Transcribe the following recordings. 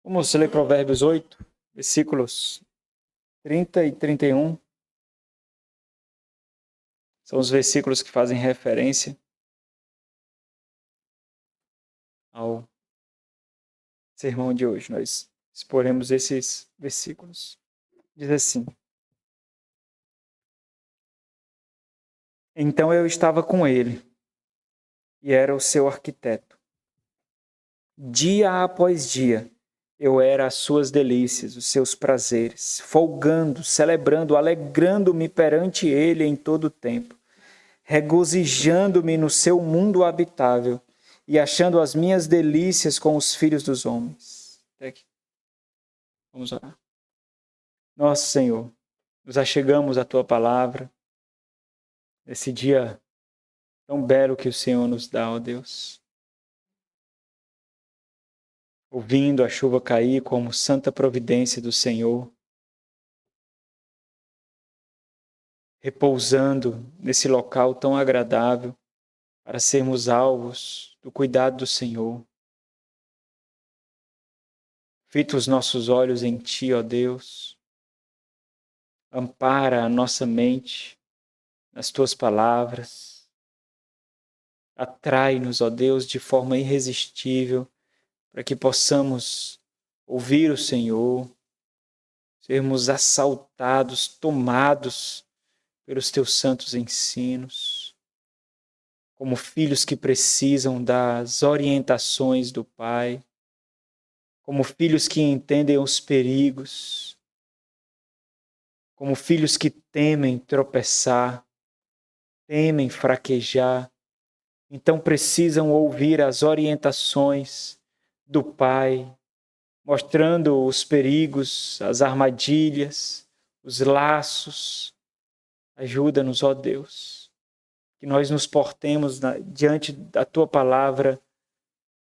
Vamos ler Provérbios 8, versículos 30 e 31. São os versículos que fazem referência ao sermão de hoje. Nós exporemos esses versículos. Diz assim: Então eu estava com ele, e era o seu arquiteto. Dia após dia, eu era as suas delícias, os seus prazeres, folgando, celebrando, alegrando-me perante ele em todo o tempo, regozijando-me no seu mundo habitável e achando as minhas delícias com os filhos dos homens. Até aqui. Vamos orar. Nosso Senhor, nos achegamos à tua palavra, nesse dia tão belo que o Senhor nos dá, ó Deus. Ouvindo a chuva cair como santa providência do Senhor, repousando nesse local tão agradável para sermos alvos do cuidado do Senhor. Fita os nossos olhos em Ti, ó Deus. Ampara a nossa mente nas Tuas palavras. Atrai-nos, ó Deus, de forma irresistível para que possamos ouvir o Senhor, sermos assaltados, tomados pelos Teus santos ensinos, como filhos que precisam das orientações do Pai, como filhos que entendem os perigos, como filhos que temem tropeçar, temem fraquejar, então precisam ouvir as orientações do Pai, mostrando os perigos, as armadilhas, os laços. Ajuda-nos, ó Deus, que nós nos portemos diante da Tua palavra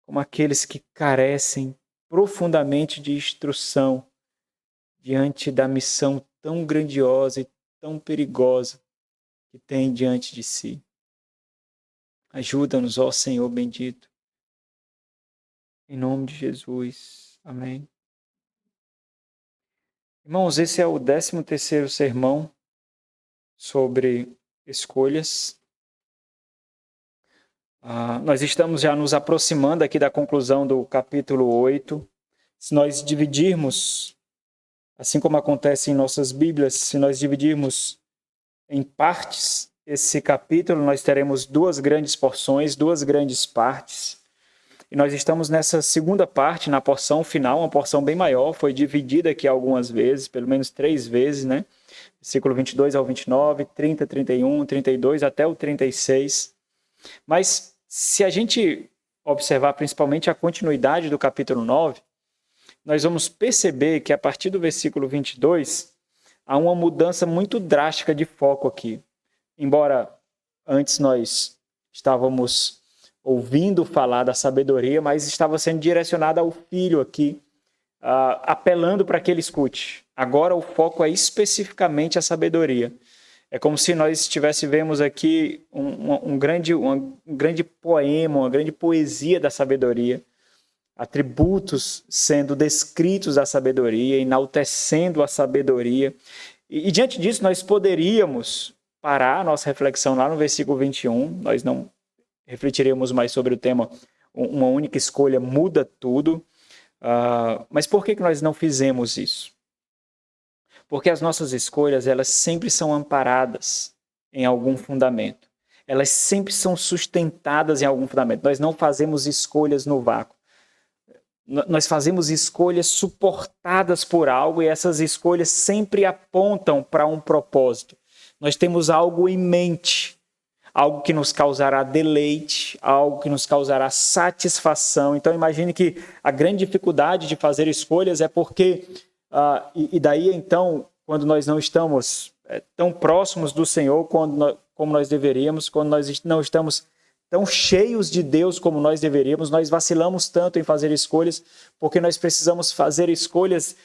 como aqueles que carecem profundamente de instrução diante da missão tão grandiosa e tão perigosa que tem diante de si. Ajuda-nos, ó Senhor bendito. Em nome de Jesus. Amém. Irmãos, esse é o 13º sermão sobre escolhas. Nós estamos já nos aproximando aqui da conclusão do capítulo 8. Se nós dividirmos, assim como acontece em nossas Bíblias, se nós dividirmos em partes esse capítulo, nós teremos duas grandes porções, duas grandes partes. E nós estamos nessa segunda parte, na porção final, uma porção bem maior, foi dividida aqui algumas vezes, pelo menos 3 vezes, né? Versículo 22 ao 29, 30, 31, 32 até o 36. Mas se a gente observar principalmente a continuidade do capítulo 9, nós vamos perceber que a partir do versículo 22, há uma mudança muito drástica de foco aqui. Embora antes nós estávamos ouvindo falar da sabedoria, mas estava sendo direcionada ao filho aqui, apelando para que ele escute. Agora o foco é especificamente a sabedoria. É como se nós vemos aqui um grande poema, uma grande poesia da sabedoria, atributos sendo descritos da sabedoria, enaltecendo a sabedoria. E diante disso, nós poderíamos parar a nossa reflexão lá no versículo 21, nós não refletiremos mais sobre o tema uma única escolha muda tudo. Mas por que nós não fizemos isso? Porque as nossas escolhas, elas sempre são amparadas em algum fundamento. Elas sempre são sustentadas em algum fundamento. Nós não fazemos escolhas no vácuo. Nós fazemos escolhas suportadas por algo e essas escolhas sempre apontam para um propósito. Nós temos algo em mente. Algo que nos causará deleite, algo que nos causará satisfação. Então, imagine que a grande dificuldade de fazer escolhas é porque, e daí então, quando nós não estamos tão próximos do Senhor como nós deveríamos, quando nós não estamos tão cheios de Deus como nós deveríamos, nós vacilamos tanto em fazer escolhas, porque nós precisamos fazer escolhas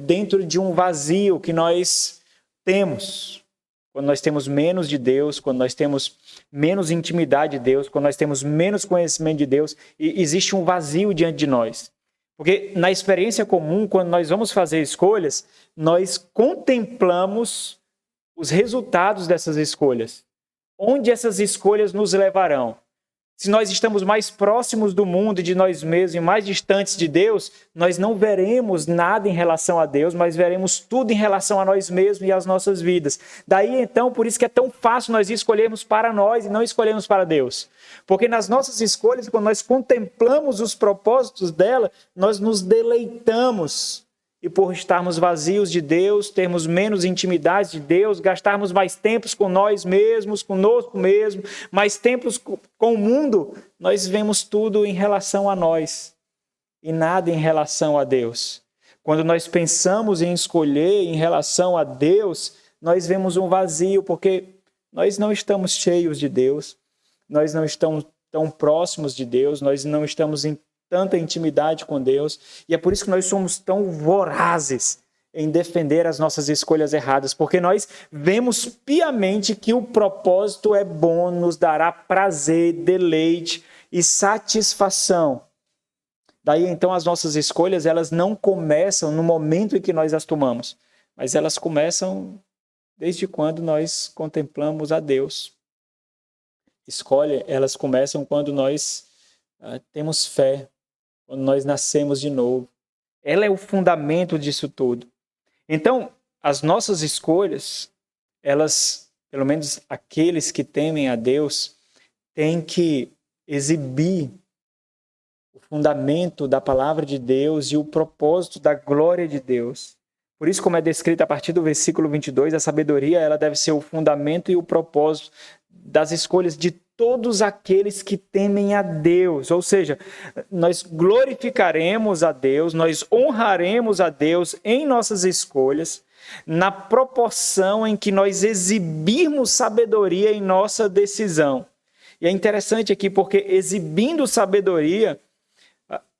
dentro de um vazio que nós temos. Quando nós temos menos de Deus, quando nós temos menos intimidade de Deus, quando nós temos menos conhecimento de Deus, e existe um vazio diante de nós. Porque na experiência comum, quando nós vamos fazer escolhas, nós contemplamos os resultados dessas escolhas. Onde essas escolhas nos levarão? Se nós estamos mais próximos do mundo e de nós mesmos e mais distantes de Deus, nós não veremos nada em relação a Deus, mas veremos tudo em relação a nós mesmos e às nossas vidas. Daí, então, por isso que é tão fácil nós escolhermos para nós e não escolhermos para Deus. Porque nas nossas escolhas, quando nós contemplamos os propósitos dela, nós nos deleitamos. E por estarmos vazios de Deus, termos menos intimidade de Deus, gastarmos mais tempos com nós mesmos, conosco mesmo, mais tempos com o mundo, nós vemos tudo em relação a nós e nada em relação a Deus. Quando nós pensamos em escolher em relação a Deus, nós vemos um vazio, porque nós não estamos cheios de Deus, nós não estamos tão próximos de Deus, nós não estamos em tanta intimidade com Deus, e é por isso que nós somos tão vorazes em defender as nossas escolhas erradas, porque nós vemos piamente que o propósito é bom, nos dará prazer, deleite e satisfação. Daí então as nossas escolhas, elas não começam no momento em que nós as tomamos, mas elas começam desde quando nós contemplamos a Deus. Escolhas, elas começam quando nós temos fé, quando nós nascemos de novo. Ela é o fundamento disso tudo. Então, as nossas escolhas, elas, pelo menos aqueles que temem a Deus, têm que exibir o fundamento da palavra de Deus e o propósito da glória de Deus. Por isso, como é descrito a partir do versículo 22, a sabedoria ela deve ser o fundamento e o propósito das escolhas de todos aqueles que temem a Deus. Ou seja, nós glorificaremos a Deus, nós honraremos a Deus em nossas escolhas, na proporção em que nós exibirmos sabedoria em nossa decisão. E é interessante aqui porque exibindo sabedoria,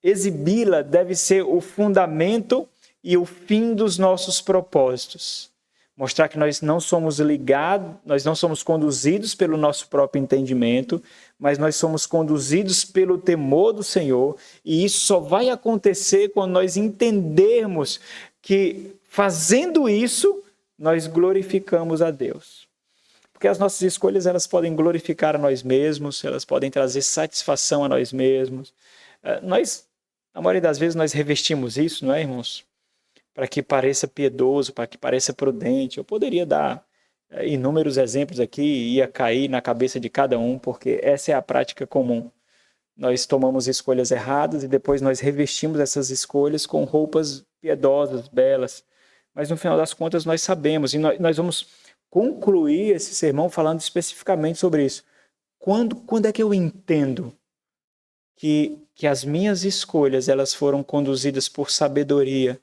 exibi-la deve ser o fundamento e o fim dos nossos propósitos. Mostrar que nós não somos ligados, nós não somos conduzidos pelo nosso próprio entendimento, mas nós somos conduzidos pelo temor do Senhor, e isso só vai acontecer quando nós entendermos que, fazendo isso, nós glorificamos a Deus. Porque as nossas escolhas elas podem glorificar a nós mesmos, elas podem trazer satisfação a nós mesmos. Na maioria das vezes, nós revestimos isso, não é, irmãos? Para que pareça piedoso, para que pareça prudente. Eu poderia dar inúmeros exemplos aqui, ia cair na cabeça de cada um, porque essa é a prática comum. Nós tomamos escolhas erradas e depois nós revestimos essas escolhas com roupas piedosas, belas. Mas no final das contas nós sabemos, e nós vamos concluir esse sermão falando especificamente sobre isso. Quando é que eu entendo que as minhas escolhas elas foram conduzidas por sabedoria,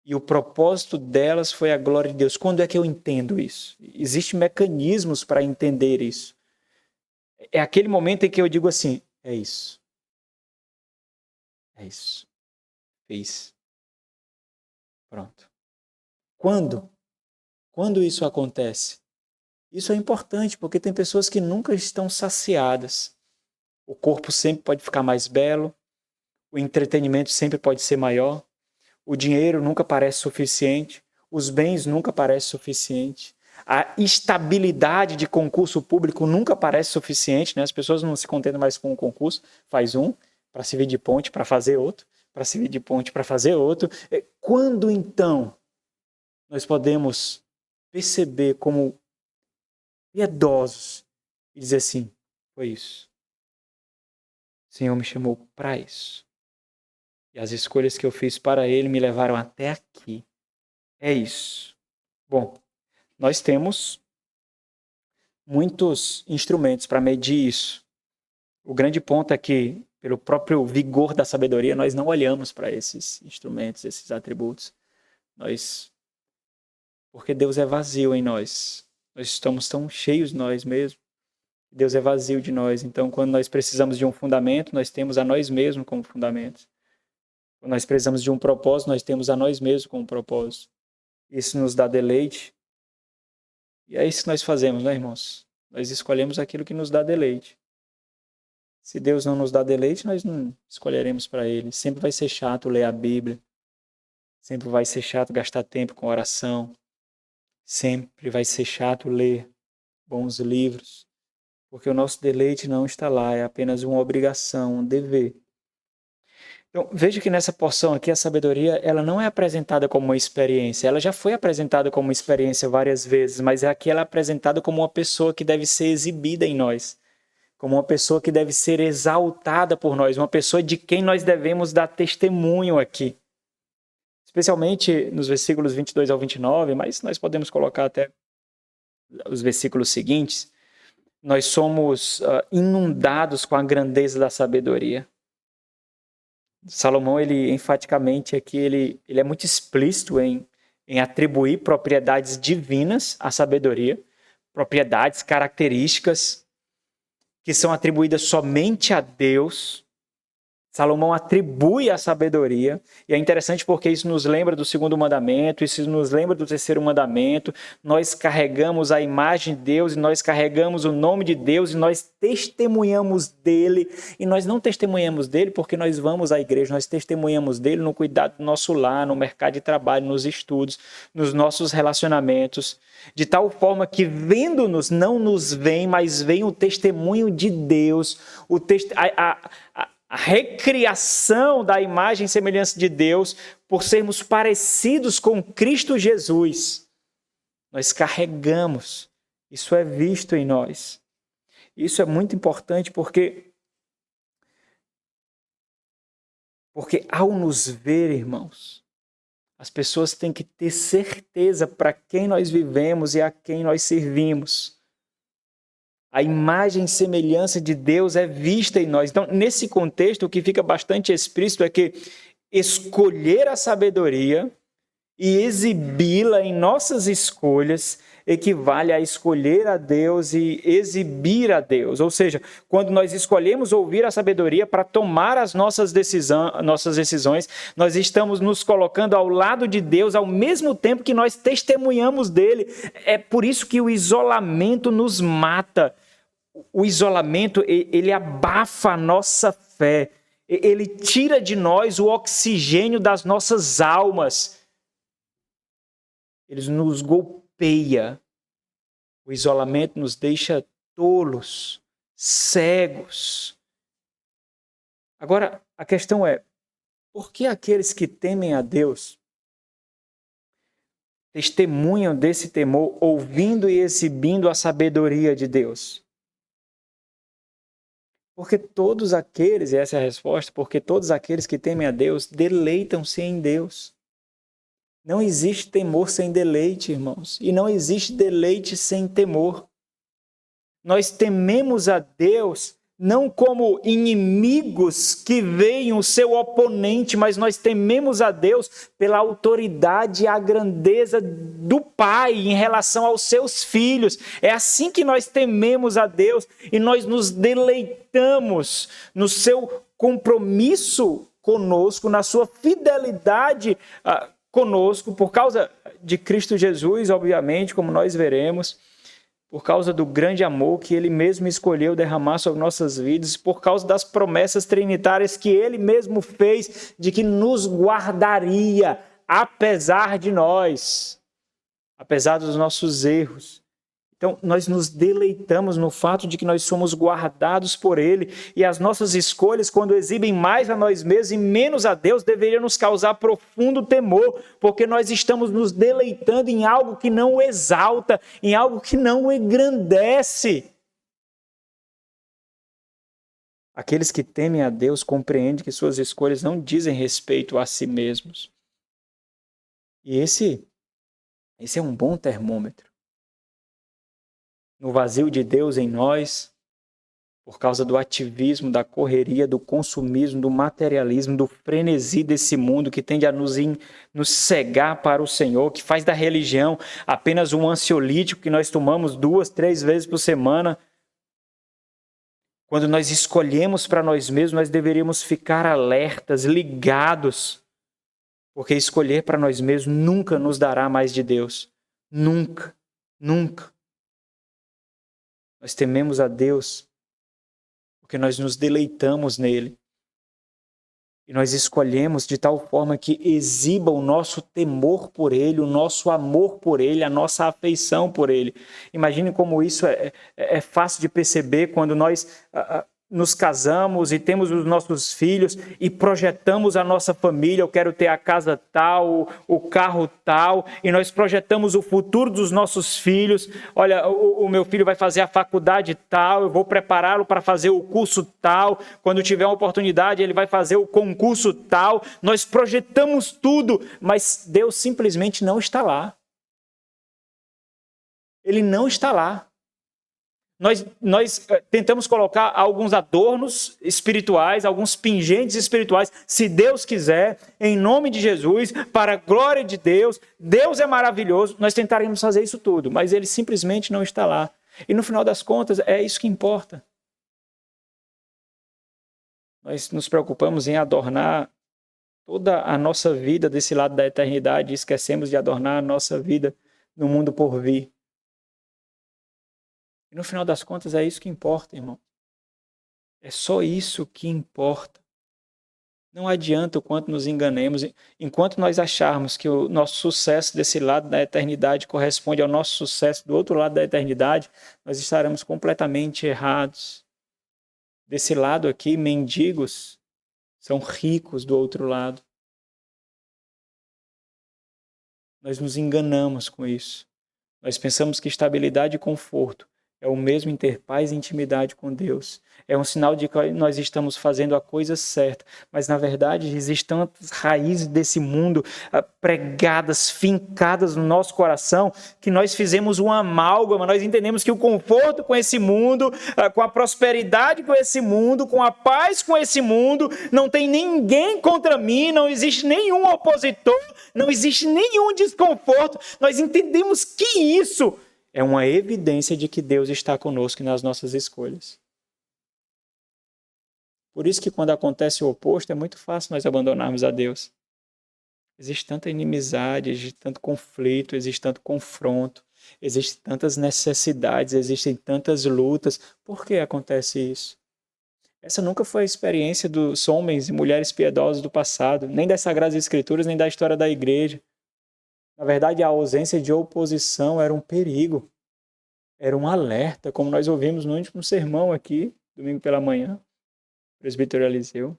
e o propósito delas foi a glória de Deus? Quando é que eu entendo isso? Existem mecanismos para entender isso. É aquele momento em que eu digo assim, é isso. É isso. Fiz. Pronto. Quando? Quando isso acontece? Isso é importante, porque tem pessoas que nunca estão saciadas. O corpo sempre pode ficar mais belo, o entretenimento sempre pode ser maior, o dinheiro nunca parece suficiente, os bens nunca parecem suficiente, a estabilidade de concurso público nunca parece suficiente, né? As pessoas não se contentam mais com um concurso, faz um para servir de ponte para fazer outro, para servir de ponte para fazer outro. Quando então nós podemos perceber como piedosos e dizer assim, foi isso. O Senhor me chamou para isso. E as escolhas que eu fiz para Ele me levaram até aqui. É isso. Bom, nós temos muitos instrumentos para medir isso. O grande ponto é que, pelo próprio vigor da sabedoria, nós não olhamos para esses instrumentos, esses atributos. Porque Deus é vazio em nós. Nós estamos tão cheios de nós mesmos. Deus é vazio de nós. Então, quando nós precisamos de um fundamento, nós temos a nós mesmos como fundamento. Quando nós precisamos de um propósito, nós temos a nós mesmos como propósito. Isso nos dá deleite. E é isso que nós fazemos, né, irmãos? Nós escolhemos aquilo que nos dá deleite. Se Deus não nos dá deleite, nós não escolheremos para Ele. Sempre vai ser chato ler a Bíblia. Sempre vai ser chato gastar tempo com oração. Sempre vai ser chato ler bons livros. Porque o nosso deleite não está lá, é apenas uma obrigação, um dever. Então, veja que nessa porção aqui, a sabedoria ela não é apresentada como uma experiência. Ela já foi apresentada como uma experiência várias vezes, mas aqui ela é apresentada como uma pessoa que deve ser exibida em nós. Como uma pessoa que deve ser exaltada por nós. Uma pessoa de quem nós devemos dar testemunho aqui. Especialmente nos versículos 22 ao 29, mas nós podemos colocar até os versículos seguintes. Nós somos inundados com a grandeza da sabedoria. Salomão, ele enfaticamente aqui, ele é muito explícito em atribuir propriedades divinas à sabedoria, propriedades, características que são atribuídas somente a Deus. Salomão atribui a sabedoria, e é interessante porque isso nos lembra do segundo mandamento, isso nos lembra do terceiro mandamento. Nós carregamos a imagem de Deus, e nós carregamos o nome de Deus, e nós testemunhamos dele. E nós não testemunhamos dele porque nós vamos à igreja, nós testemunhamos dele no cuidado do nosso lar, no mercado de trabalho, nos estudos, nos nossos relacionamentos, de tal forma que vendo-nos, não nos veem, mas vem o testemunho de Deus, a recriação da imagem e semelhança de Deus, por sermos parecidos com Cristo Jesus. Nós carregamos, isso é visto em nós. Isso é muito importante porque ao nos ver, irmãos, as pessoas têm que ter certeza para quem nós vivemos e a quem nós servimos. A imagem e semelhança de Deus é vista em nós. Então, nesse contexto, o que fica bastante explícito é que escolher a sabedoria e exibi-la em nossas escolhas equivale a escolher a Deus e exibir a Deus. Ou seja, quando nós escolhemos ouvir a sabedoria para tomar as nossas decisões, nós estamos nos colocando ao lado de Deus ao mesmo tempo que nós testemunhamos dele. É por isso que o isolamento nos mata. O isolamento, ele abafa a nossa fé. Ele tira de nós o oxigênio das nossas almas. Ele nos golpeia. O isolamento nos deixa tolos, cegos. Agora, a questão é, por que aqueles que temem a Deus testemunham desse temor, ouvindo e exibindo a sabedoria de Deus? Porque todos aqueles, e essa é a resposta, porque todos aqueles que temem a Deus deleitam-se em Deus. Não existe temor sem deleite, irmãos. E não existe deleite sem temor. Nós tememos a Deus não como inimigos que veem o seu oponente, mas nós tememos a Deus pela autoridade e a grandeza do Pai em relação aos seus filhos. É assim que nós tememos a Deus e nós nos deleitamos no seu compromisso conosco, na sua fidelidade conosco, por causa de Cristo Jesus, obviamente, como nós veremos, por causa do grande amor que Ele mesmo escolheu derramar sobre nossas vidas, por causa das promessas trinitárias que Ele mesmo fez de que nos guardaria, apesar de nós, apesar dos nossos erros. Então, nós nos deleitamos no fato de que nós somos guardados por Ele, e as nossas escolhas, quando exibem mais a nós mesmos e menos a Deus, deveriam nos causar profundo temor, porque nós estamos nos deleitando em algo que não o exalta, em algo que não o engrandece. Aqueles que temem a Deus compreendem que suas escolhas não dizem respeito a si mesmos. E esse é um bom termômetro. No vazio de Deus em nós, por causa do ativismo, da correria, do consumismo, do materialismo, do frenesi desse mundo que tende a nos cegar para o Senhor, que faz da religião apenas um ansiolítico que nós tomamos 2, 3 vezes por semana. Quando nós escolhemos para nós mesmos, nós deveríamos ficar alertas, ligados, porque escolher para nós mesmos nunca nos dará mais de Deus. Nunca, nunca. Nós tememos a Deus porque nós nos deleitamos nele. E nós escolhemos de tal forma que exiba o nosso temor por ele, o nosso amor por ele, a nossa afeição por ele. Imagine como isso é fácil de perceber quando nós nos casamos e temos os nossos filhos e projetamos a nossa família. Eu quero ter a casa tal, o carro tal, e nós projetamos o futuro dos nossos filhos. Olha, o meu filho vai fazer a faculdade tal, eu vou prepará-lo para fazer o curso tal, quando tiver uma oportunidade ele vai fazer o concurso tal. Nós projetamos tudo, mas Deus simplesmente não está lá. Ele não está lá. Nós tentamos colocar alguns adornos espirituais, alguns pingentes espirituais, se Deus quiser, em nome de Jesus, para a glória de Deus. Deus é maravilhoso. Nós tentaremos fazer isso tudo, mas ele simplesmente não está lá. E no final das contas, é isso que importa. Nós nos preocupamos em adornar toda a nossa vida desse lado da eternidade e esquecemos de adornar a nossa vida no mundo por vir. E no final das contas é isso que importa, irmão. É só isso que importa. Não adianta o quanto nos enganemos. Enquanto nós acharmos que o nosso sucesso desse lado da eternidade corresponde ao nosso sucesso do outro lado da eternidade, nós estaremos completamente errados. Desse lado aqui, mendigos são ricos do outro lado. Nós nos enganamos com isso. Nós pensamos que estabilidade e conforto é o mesmo em ter paz e intimidade com Deus. É um sinal de que nós estamos fazendo a coisa certa. Mas, na verdade, existem tantas raízes desse mundo pregadas, fincadas no nosso coração, que nós fizemos uma amálgama. Nós entendemos que o conforto com esse mundo, com a prosperidade com esse mundo, com a paz com esse mundo, não tem ninguém contra mim, não existe nenhum opositor, não existe nenhum desconforto. Nós entendemos que isso é uma evidência de que Deus está conosco nas nossas escolhas. Por isso que quando acontece o oposto, é muito fácil nós abandonarmos a Deus. Existe tanta inimizade, existe tanto conflito, existe tanto confronto, existem tantas necessidades, existem tantas lutas. Por que acontece isso? Essa nunca foi a experiência dos homens e mulheres piedosos do passado, nem das Sagradas Escrituras, nem da história da igreja. Na verdade, a ausência de oposição era um perigo, era um alerta, como nós ouvimos no último sermão aqui, domingo pela manhã, presbítero Eliseu.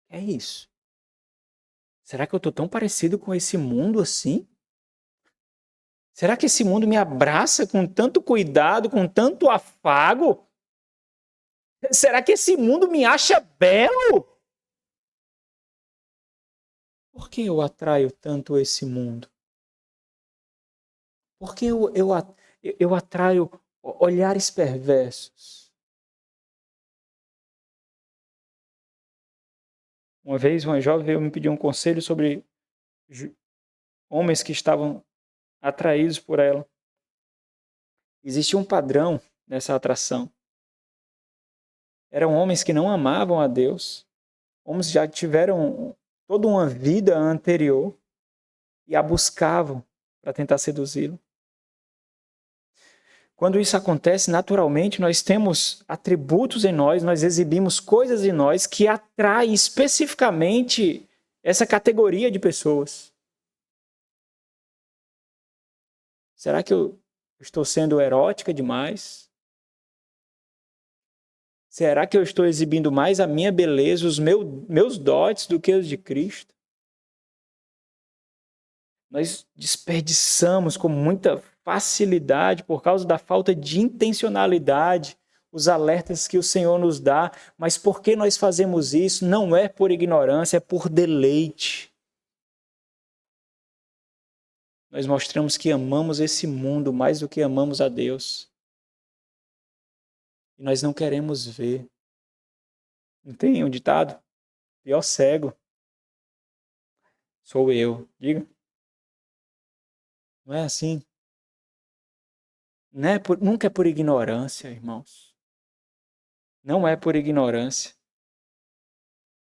É isso. Será que eu estou tão parecido com esse mundo assim? Será que esse mundo me abraça com tanto cuidado, com tanto afago? Será que esse mundo me acha belo? Por que eu atraio tanto esse mundo? Por que eu atraio olhares perversos? Uma vez uma jovem veio me pedir um conselho sobre homens que estavam atraídos por ela. Existia um padrão nessa atração. Eram homens que não amavam a Deus, homens que já tiveram toda uma vida anterior e a buscavam para tentar seduzi-lo. Quando isso acontece, naturalmente, nós temos atributos em nós exibimos coisas em nós que atraem especificamente essa categoria de pessoas. Será que eu estou sendo erótica demais? Será que eu estou exibindo mais a minha beleza, os meus dotes do que os de Cristo? Nós desperdiçamos com muita facilidade, por causa da falta de intencionalidade, os alertas que o Senhor nos dá. Mas por que nós fazemos isso? Não é por ignorância, é por deleite. Nós mostramos que amamos esse mundo mais do que amamos a Deus. E nós não queremos ver. Não tem um ditado? Pior cego sou eu. Diga. Não é assim? Nunca é por ignorância, irmãos. Não é por ignorância.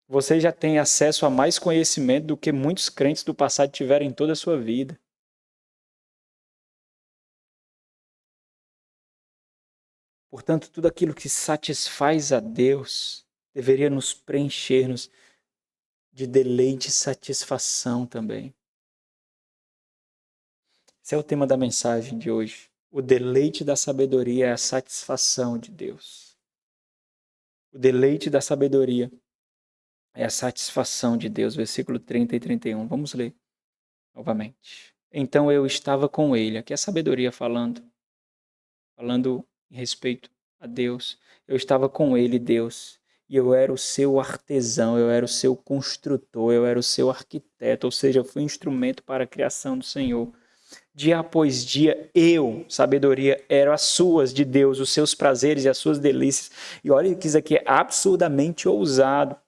Você já tem acesso a mais conhecimento do que muitos crentes do passado tiveram em toda a sua vida. Portanto, tudo aquilo que satisfaz a Deus deveria nos preencher-nos de deleite e satisfação também. Esse é o tema da mensagem de hoje. O deleite da sabedoria é a satisfação de Deus. O deleite da sabedoria é a satisfação de Deus. Versículo 30 e 31. Vamos ler novamente. Então eu estava com ele. Aqui é a sabedoria falando em respeito a Deus. Eu estava com ele, Deus, e eu era o seu artesão, eu era o seu construtor, eu era o seu arquiteto, ou seja, eu fui instrumento para a criação do Senhor. Dia após dia, eu, sabedoria, era as suas de Deus, os seus prazeres e as suas delícias. E olha que isso aqui é absurdamente ousado.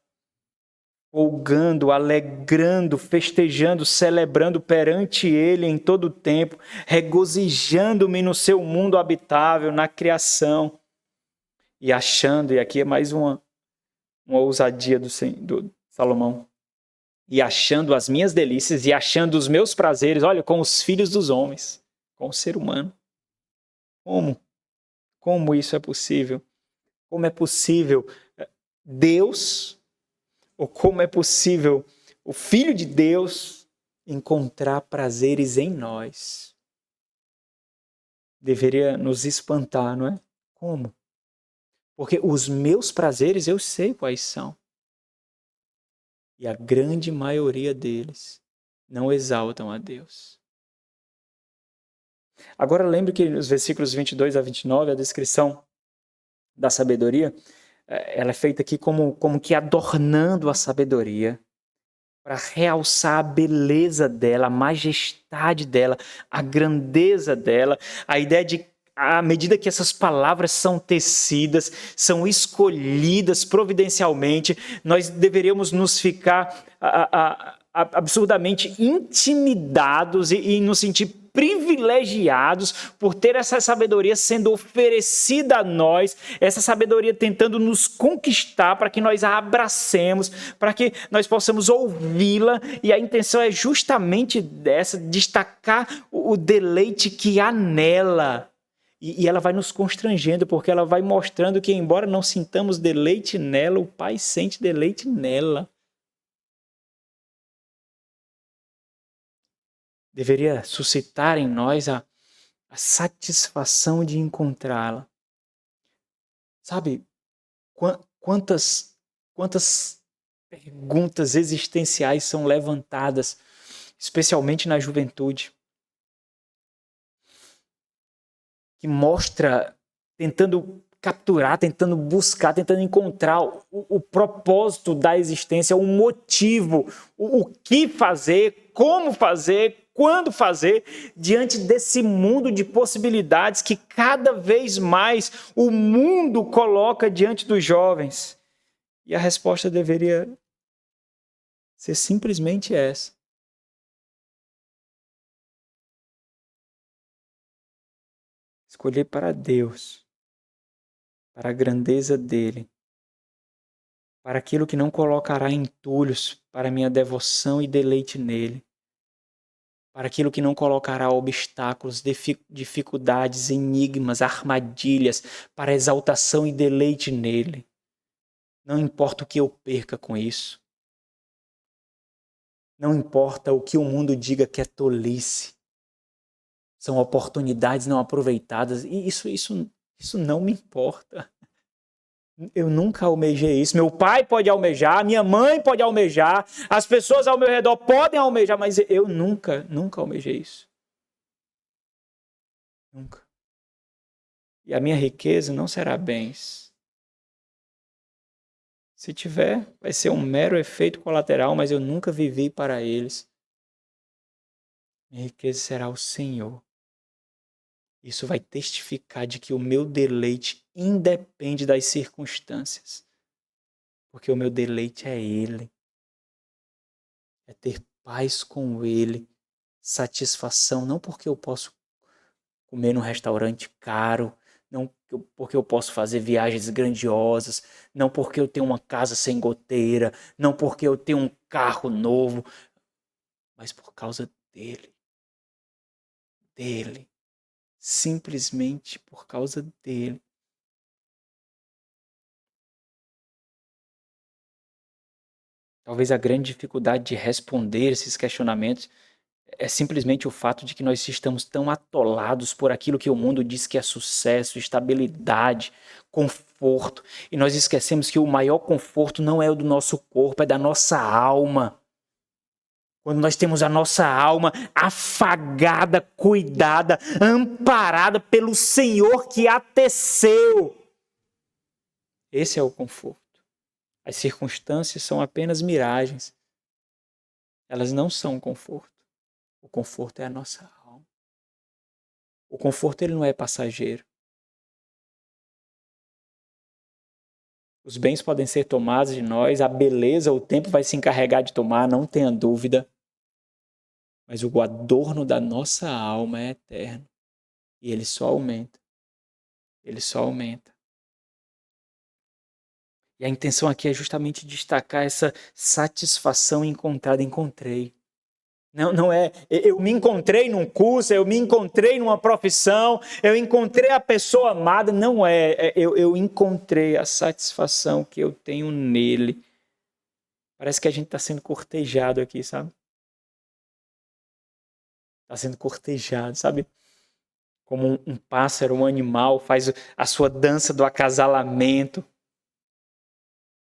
Folgando, alegrando, festejando, celebrando perante Ele em todo o tempo, regozijando-me no seu mundo habitável, na criação, e achando, e aqui é mais uma ousadia do Salomão, e achando as minhas delícias e achando os meus prazeres, olha, com os filhos dos homens, com o ser humano. Como isso é possível? Como é possível Deus, ou como é possível o Filho de Deus encontrar prazeres em nós? Deveria nos espantar, não é? Como? Porque os meus prazeres eu sei quais são. E a grande maioria deles não exaltam a Deus. Agora lembre que nos versículos 22 a 29, a descrição da sabedoria, ela é feita aqui como que adornando a sabedoria, para realçar a beleza dela, a majestade dela, a grandeza dela, a ideia de à medida que essas palavras são tecidas, são escolhidas providencialmente, nós deveríamos nos ficar absurdamente intimidados e nos sentir privilegiados por ter essa sabedoria sendo oferecida a nós, essa sabedoria tentando nos conquistar para que nós a abracemos, para que nós possamos ouvi-la, e a intenção é justamente dessa, destacar o deleite que há nela. E ela vai nos constrangendo, porque ela vai mostrando que, embora não sintamos deleite nela, o Pai sente deleite nela. Deveria suscitar em nós a satisfação de encontrá-la. Sabe, quantas perguntas existenciais são levantadas, especialmente na juventude, que mostra, tentando capturar, tentando buscar, tentando encontrar o propósito da existência, o motivo, o que fazer, como fazer, quando fazer, diante desse mundo de possibilidades que cada vez mais o mundo coloca diante dos jovens. E a resposta deveria ser simplesmente essa: escolher para Deus, para a grandeza dele, para aquilo que não colocará entulhos para minha devoção e deleite nele, para aquilo que não colocará obstáculos, dificuldades, enigmas, armadilhas, para exaltação e deleite nele. Não importa o que eu perca com isso. Não importa o que o mundo diga que é tolice. São oportunidades não aproveitadas. E isso não me importa. Eu nunca almejei isso. Meu pai pode almejar, minha mãe pode almejar, as pessoas ao meu redor podem almejar, mas eu nunca almejei isso. Nunca. E a minha riqueza não será bens. Se tiver, vai ser um mero efeito colateral, mas eu nunca vivi para eles. Minha riqueza será o Senhor. Isso vai testificar de que o meu deleite independe das circunstâncias. Porque o meu deleite é Ele. É ter paz com Ele. Satisfação, não porque eu posso comer num restaurante caro, não porque eu posso fazer viagens grandiosas, não porque eu tenho uma casa sem goteira, não porque eu tenho um carro novo, mas por causa dele. Dele. Simplesmente por causa dele. Talvez a grande dificuldade de responder esses questionamentos é simplesmente o fato de que nós estamos tão atolados por aquilo que o mundo diz que é sucesso, estabilidade, conforto. E nós esquecemos que o maior conforto não é o do nosso corpo, é da nossa alma. Quando nós temos a nossa alma afagada, cuidada, amparada pelo Senhor que a teceu. Esse é o conforto. As circunstâncias são apenas miragens. Elas não são conforto. O conforto é a nossa alma. O conforto ele não é passageiro. Os bens podem ser tomados de nós, a beleza, o tempo vai se encarregar de tomar, não tenha dúvida. Mas o adorno da nossa alma é eterno. E ele só aumenta. Ele só aumenta. E a intenção aqui é justamente destacar essa satisfação encontrada. Encontrei. Não é, eu me encontrei num curso, eu me encontrei numa profissão, eu encontrei a pessoa amada. Não é, eu encontrei a satisfação que eu tenho nele. Parece que a gente está sendo cortejado aqui, sabe? Está sendo cortejado, sabe? Como um pássaro, um animal faz a sua dança do acasalamento.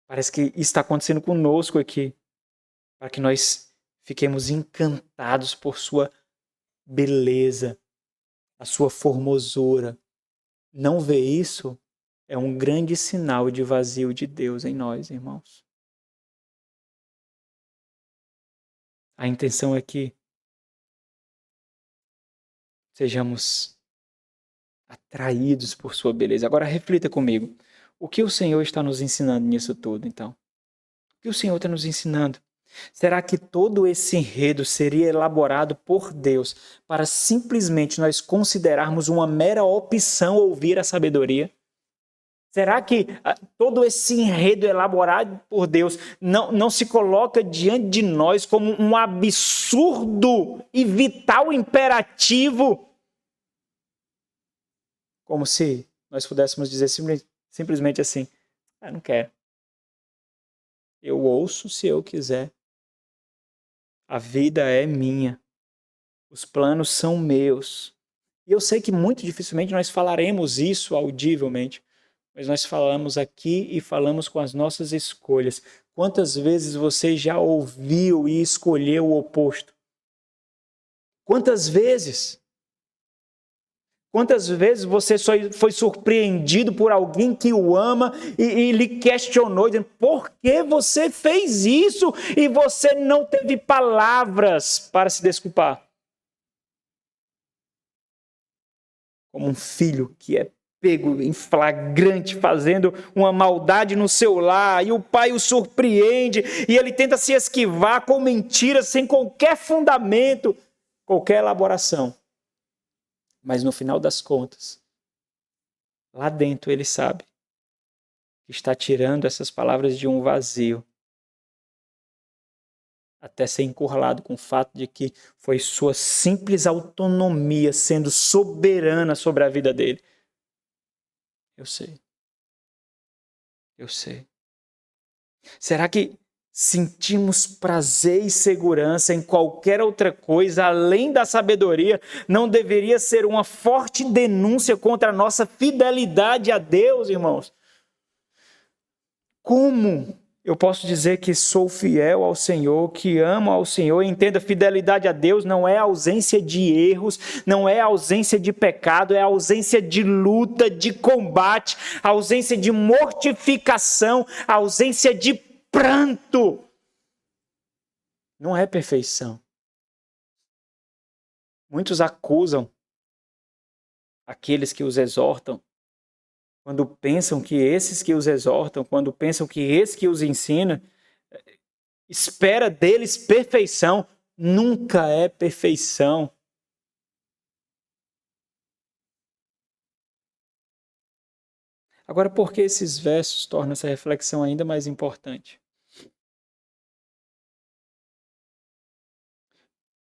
Parece que isso está acontecendo conosco aqui, para que nós fiquemos encantados por sua beleza, a sua formosura. Não ver isso é um grande sinal de vazio de Deus em nós, irmãos. A intenção é que sejamos atraídos por sua beleza. Agora reflita comigo. O que o Senhor está nos ensinando nisso tudo, então? O que o Senhor está nos ensinando? Será que todo esse enredo seria elaborado por Deus para simplesmente nós considerarmos uma mera opção ouvir a sabedoria? Será que todo esse enredo elaborado por Deus não se coloca diante de nós como um absurdo e vital imperativo? Como se nós pudéssemos dizer simplesmente assim: não quero. Eu ouço se eu quiser. A vida é minha. Os planos são meus. E eu sei que muito dificilmente nós falaremos isso audivelmente, mas nós falamos aqui e falamos com as nossas escolhas. Quantas vezes você já ouviu e escolheu o oposto? Quantas vezes? Quantas vezes você só foi surpreendido por alguém que o ama e lhe questionou, dizendo, por que você fez isso? E você não teve palavras para se desculpar. Como um filho que é pego em flagrante fazendo uma maldade no seu lar, e o pai o surpreende, e ele tenta se esquivar com mentiras, sem qualquer fundamento, qualquer elaboração. Mas no final das contas, lá dentro ele sabe que está tirando essas palavras de um vazio, até ser encurralado com o fato de que foi sua simples autonomia sendo soberana sobre a vida dele. Eu sei. Eu sei. Será que sentimos prazer e segurança em qualquer outra coisa além da sabedoria? Não deveria ser uma forte denúncia contra a nossa fidelidade a Deus, irmãos? Como eu posso dizer que sou fiel ao Senhor, que amo ao Senhor? Entenda, fidelidade a Deus não é ausência de erros, não é ausência de pecado, é ausência de luta, de combate, ausência de mortificação, ausência de pranto. Não é perfeição. Muitos acusam aqueles que os exortam, quando pensam que esses que os exortam, quando pensam que esse que os ensina, espera deles perfeição. Nunca é perfeição. Agora, por que esses versos tornam essa reflexão ainda mais importante?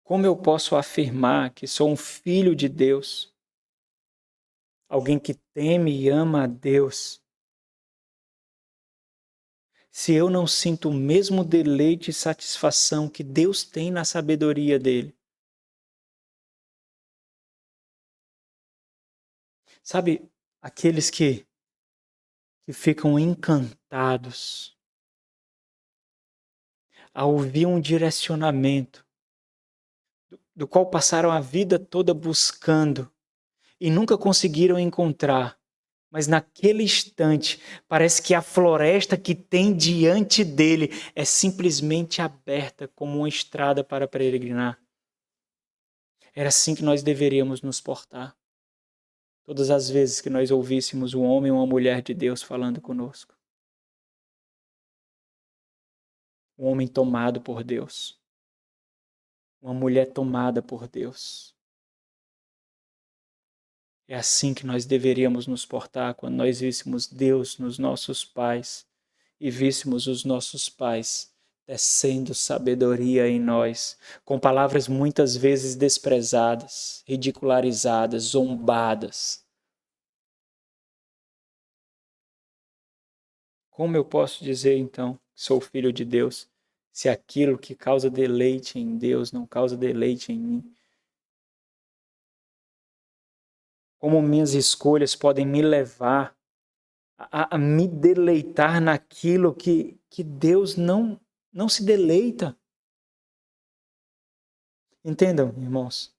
Como eu posso afirmar que sou um filho de Deus? Alguém que teme e ama a Deus? se eu não sinto o mesmo deleite e satisfação que Deus tem na sabedoria dele? Sabe, aqueles que ficam encantados ao ouvir um direcionamento do qual passaram a vida toda buscando e nunca conseguiram encontrar, mas naquele instante parece que a floresta que tem diante dele é simplesmente aberta como uma estrada para peregrinar. Era assim que nós deveríamos nos portar. Todas as vezes que nós ouvíssemos um homem ou uma mulher de Deus falando conosco. Um homem tomado por Deus. Uma mulher tomada por Deus. É assim que nós deveríamos nos portar quando nós víssemos Deus nos nossos pais e víssemos os nossos pais tecendo sabedoria em nós, com palavras muitas vezes desprezadas, ridicularizadas, zombadas. Como eu posso dizer, então, que sou filho de Deus, se aquilo que causa deleite em Deus não causa deleite em mim? Como minhas escolhas podem me levar a me deleitar naquilo que Deus não se deleita? Entendam, irmãos?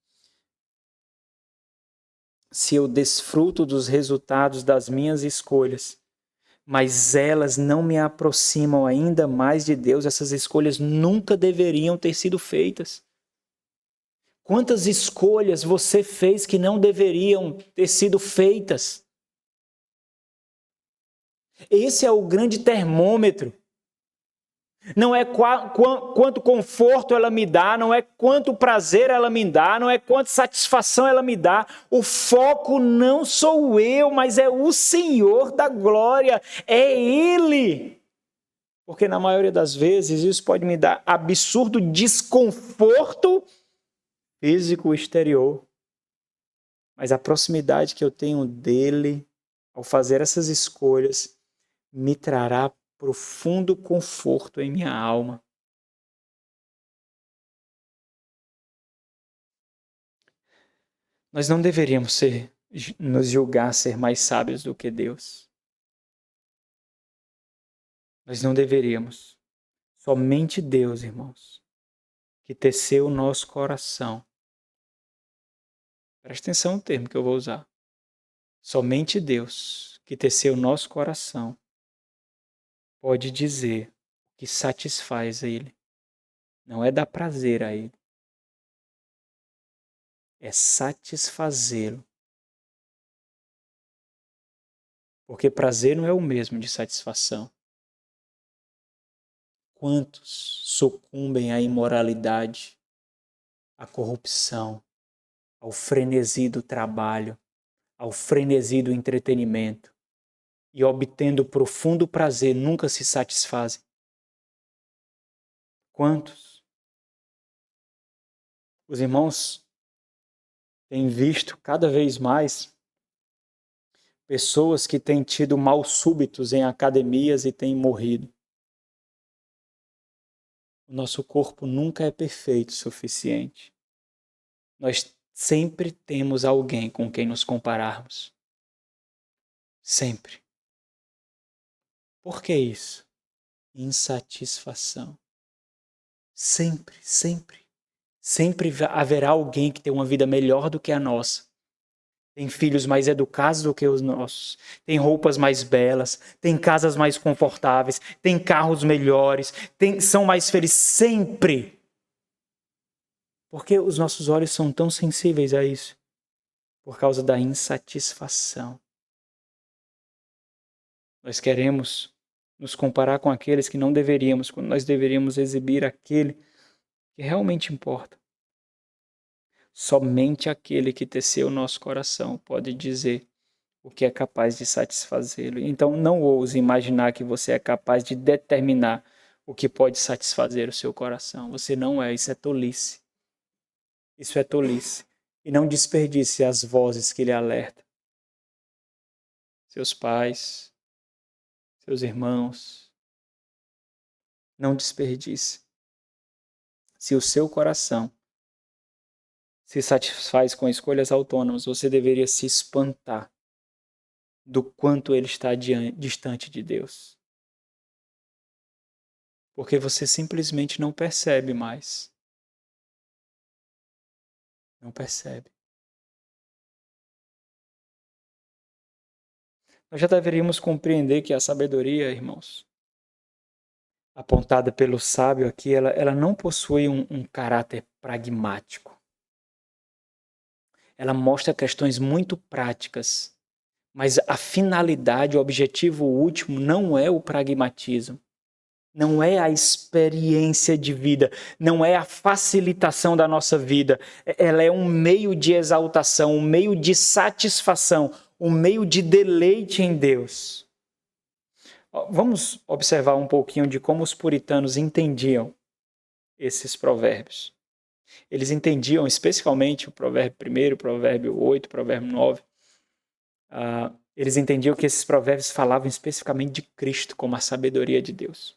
Se eu desfruto dos resultados das minhas escolhas, mas elas não me aproximam ainda mais de Deus, essas escolhas nunca deveriam ter sido feitas. Quantas escolhas você fez que não deveriam ter sido feitas? Esse é o grande termômetro. Não é quanto conforto ela me dá, não é quanto prazer ela me dá, não é quanto satisfação ela me dá. O foco não sou eu, mas é o Senhor da glória, é Ele. Porque na maioria das vezes isso pode me dar absurdo desconforto físico exterior. Mas a proximidade que eu tenho dele, ao fazer essas escolhas, me trará profundo conforto em minha alma. Nós não deveríamos nos julgar ser mais sábios do que Deus. Nós não deveríamos. Somente Deus, irmãos, que teceu o nosso coração. Presta atenção no termo que eu vou usar. Somente Deus, que teceu o nosso coração, pode dizer o que satisfaz a Ele. Não é dar prazer a Ele. É satisfazê-lo. Porque prazer não é o mesmo de satisfação. Quantos sucumbem à imoralidade, à corrupção, ao frenesi do trabalho, ao frenesi do entretenimento e obtendo profundo prazer nunca se satisfazem? Quantos? Os irmãos têm visto cada vez mais pessoas que têm tido mal súbitos em academias e têm morrido. O nosso corpo nunca é perfeito o suficiente. Nós sempre temos alguém com quem nos compararmos. Sempre. Por que isso? Insatisfação. Sempre, sempre. Sempre haverá alguém que tem uma vida melhor do que a nossa. Tem filhos mais educados do que os nossos. Tem roupas mais belas. Tem casas mais confortáveis. Tem carros melhores. São mais felizes. Sempre. Por que os nossos olhos são tão sensíveis a isso? Por causa da insatisfação. Nós queremos nos comparar com aqueles que não deveríamos, quando nós deveríamos exibir aquele que realmente importa. Somente aquele que teceu o nosso coração pode dizer o que é capaz de satisfazê-lo. Então não ouse imaginar que você é capaz de determinar o que pode satisfazer o seu coração. Você não é, isso é tolice. Isso é tolice. E não desperdice as vozes que lhe alertam. Seus pais, seus irmãos, Não desperdice. Se o seu coração se satisfaz com escolhas autônomas, você deveria se espantar do quanto ele está distante de Deus. Porque você simplesmente não percebe mais. Não percebe. Nós já deveríamos compreender que a sabedoria, irmãos, apontada pelo sábio aqui, ela não possui um caráter pragmático. Ela mostra questões muito práticas, mas a finalidade, o objetivo último não é o pragmatismo, não é a experiência de vida, não é a facilitação da nossa vida. Ela é um meio de exaltação, um meio de satisfação, um meio de deleite em Deus. Vamos observar um pouquinho de como os puritanos entendiam esses provérbios. Eles entendiam especificamente o provérbio 1, o provérbio 8, o provérbio 9. Eles entendiam que esses provérbios falavam especificamente de Cristo como a sabedoria de Deus.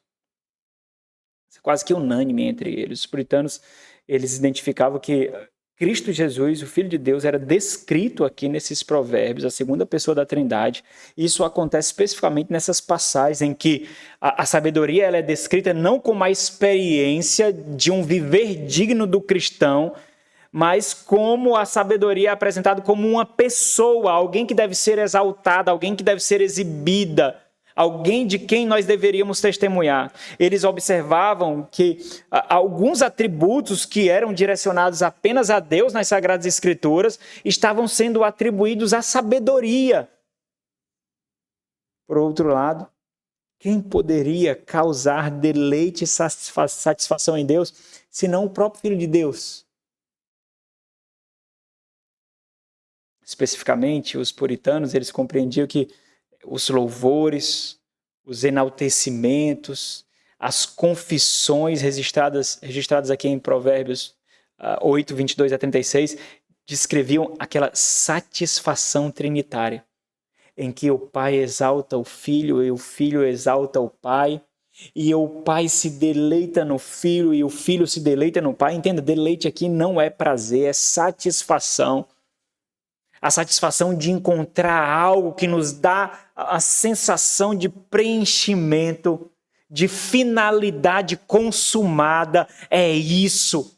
Isso é quase que unânime entre eles. Os puritanos, eles identificavam que Cristo Jesus, o Filho de Deus, era descrito aqui nesses provérbios, a segunda pessoa da Trindade. Isso acontece especificamente nessas passagens em que a sabedoria ela é descrita não como a experiência de um viver digno do cristão, mas como a sabedoria é apresentada como uma pessoa, alguém que deve ser exaltada, alguém que deve ser exibida, alguém de quem nós deveríamos testemunhar. Eles observavam que alguns atributos que eram direcionados apenas a Deus nas Sagradas Escrituras estavam sendo atribuídos à sabedoria. Por outro lado, quem poderia causar deleite e satisfação em Deus, senão o próprio Filho de Deus? Especificamente, os puritanos, eles compreendiam que os louvores, os enaltecimentos, as confissões registradas aqui em Provérbios 8, 22 a 36, descreviam aquela satisfação trinitária, em que o Pai exalta o Filho e o Filho exalta o Pai, e o Pai se deleita no Filho e o Filho se deleita no Pai. Entenda, deleite aqui não é prazer, é satisfação. A satisfação de encontrar algo que nos dá a sensação de preenchimento, de finalidade consumada. É isso.